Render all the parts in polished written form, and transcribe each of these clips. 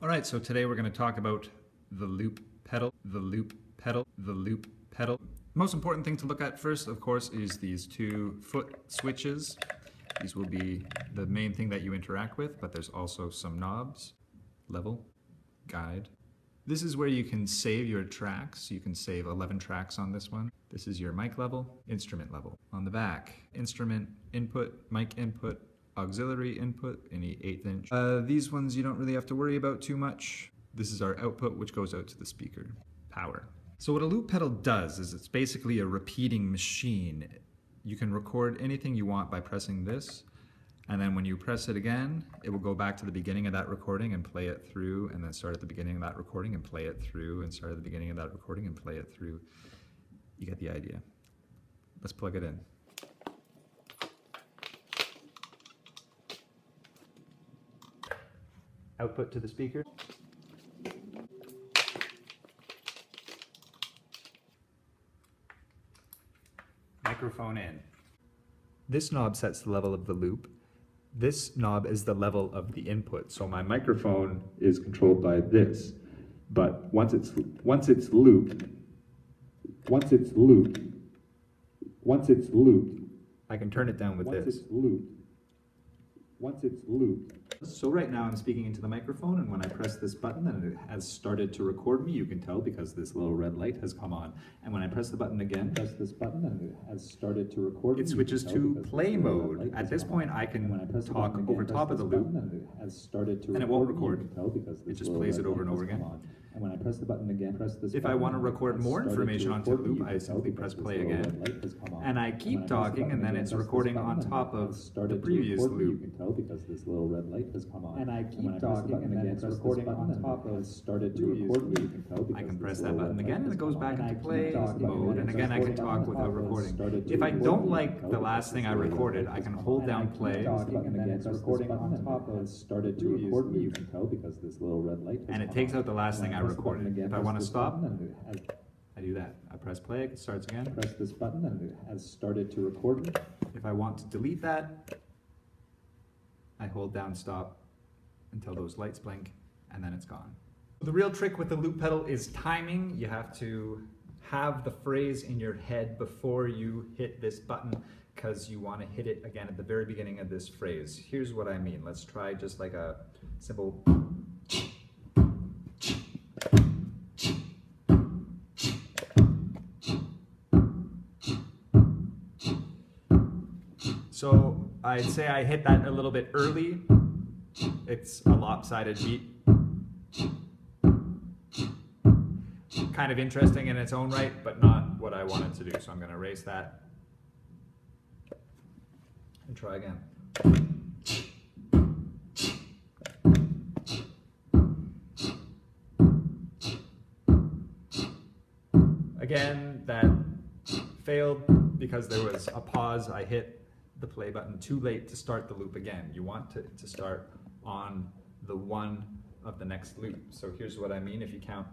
All right, so today we're going to talk about the loop pedal, the loop pedal, the loop pedal. Most important thing to look at first, of course, is these two foot switches. These will be the main thing that you interact with, but there's also some knobs, level, guide. This is where you can save your tracks. You can save 11 tracks on this one. This is your mic level, instrument level. On the back, instrument input, mic input, auxiliary input, any 1/8 inch. These ones you don't really have to worry about too much. This is our output, which goes out to the speaker. Power. So what a loop pedal does is it's basically a repeating machine. You can record anything you want by pressing this, and then when you press it again, it will go back to the beginning of that recording and play it through, and then start at the beginning of that recording and play it through, and start at the beginning of that recording and play it through. You get the idea. Let's plug it in. Output to the speaker. Microphone in. This knob sets the level of the loop. This knob is the level of the input. So my microphone is controlled by this. But once it's looped, I can turn it down with this. Once it's looped. So right now I'm speaking into the microphone, and when I press this button, then it has started to record me. You can tell because this little red light has come on. And when I press the button again, press this button, and it has started to record me. It switches to play mode. At this point, I can talk over top of the loop, and it won't record. It just plays it over and over again. And when I press the button again, if I want to record more information onto the loop, I simply press play again. And I keep talking, and then it's recording on top of the previous loop. Because this little red light has come on. And I keep talking, and then it's recording on top of started to record me. I can press that button again, and it goes back into play mode, and again I can talk without recording. If I don't like the last thing I recorded, I can hold down play, And then it's recording on top of started to record me. You can tell because this little red light and it takes out the last thing I recorded. If I want to stop, I do that. I press play, it starts again. Press this button, and it has started to record me. If I want to delete that, I hold down stop until those lights blink, and then it's gone. The real trick with the loop pedal is timing. You have to have the phrase in your head before you hit this button, because you want to hit it again at the very beginning of this phrase. Here's what I mean. Let's try just like a simple. So I'd say I hit that a little bit early. It's a lopsided beat. Kind of interesting in its own right, but not what I wanted to do. So I'm going to erase that and try again. Again, that failed because there was a pause. I hit the play button too late to start the loop again. You want to start on the one of the next loop. So here's what I mean. If you count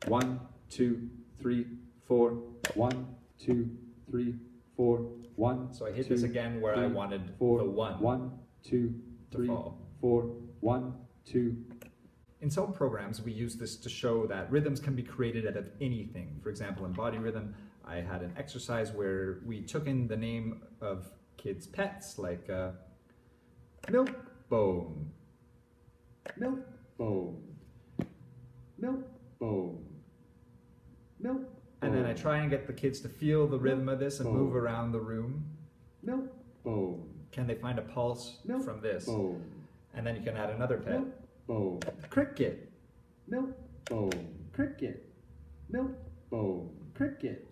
1, 2, 3, 4, 1, 2, 3, 4, 1. So I hit this again where I wanted the 1. 1, 2, 3, 4, 1, 2. In some programs, we use this to show that rhythms can be created out of anything. For example, in Body Rhythm, I had an exercise where we took in the name of kids' pets, like Milk Bone, Milk Bone, Milk Bone, Milk Bone. And then I try and get the kids to feel the rhythm of this and move around the room. Milk Bone. Can they find a pulse from this? Bone. And then you can add another pet. Milk Bone. Cricket. Milk Bone. Cricket. Milk Bone. Cricket.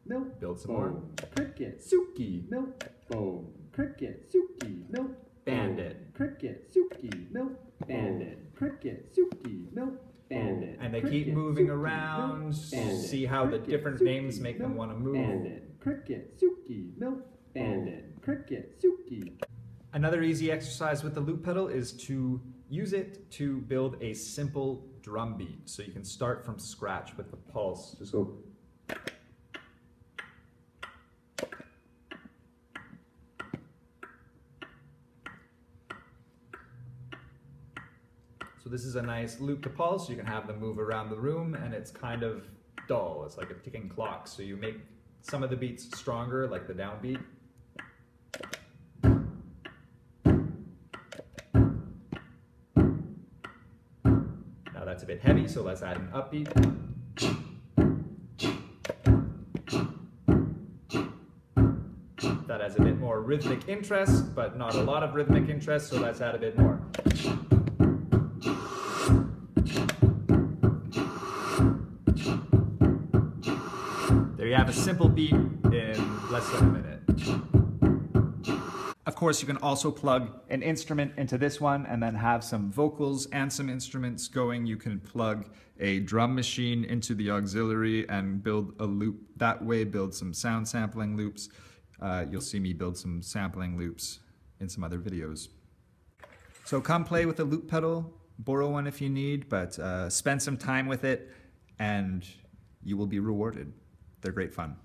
Milk. Build some more. Cricket. Suki. Milk. Bone. Cricket. Suki. Milk. Bandit. Cricket. Suki. Milk. Bandit. Cricket. Suki. Milk. Bandit. And they keep moving around. See how the different names make them want to move. Bandit. Cricket. Suki. Milk. Bandit. Cricket. Suki. Another easy exercise with the loop pedal is to use it to build a simple drum beat. So you can start from scratch with the pulse. Just go. So this is a nice loop to pulse. You can have them move around the room, and it's kind of dull. It's like a ticking clock. So you make some of the beats stronger, like the downbeat. Now that's a bit heavy, so let's add an upbeat. That has a bit more rhythmic interest, but not a lot of rhythmic interest, so let's add a bit more. There you have a simple beat in less than a minute. Of course, you can also plug an instrument into this one and then have some vocals and some instruments going. You can plug a drum machine into the auxiliary and build a loop that way, build some sound sampling loops. You'll see me build some sampling loops in some other videos. So come play with a loop pedal, borrow one if you need, but spend some time with it and you will be rewarded. They're great fun.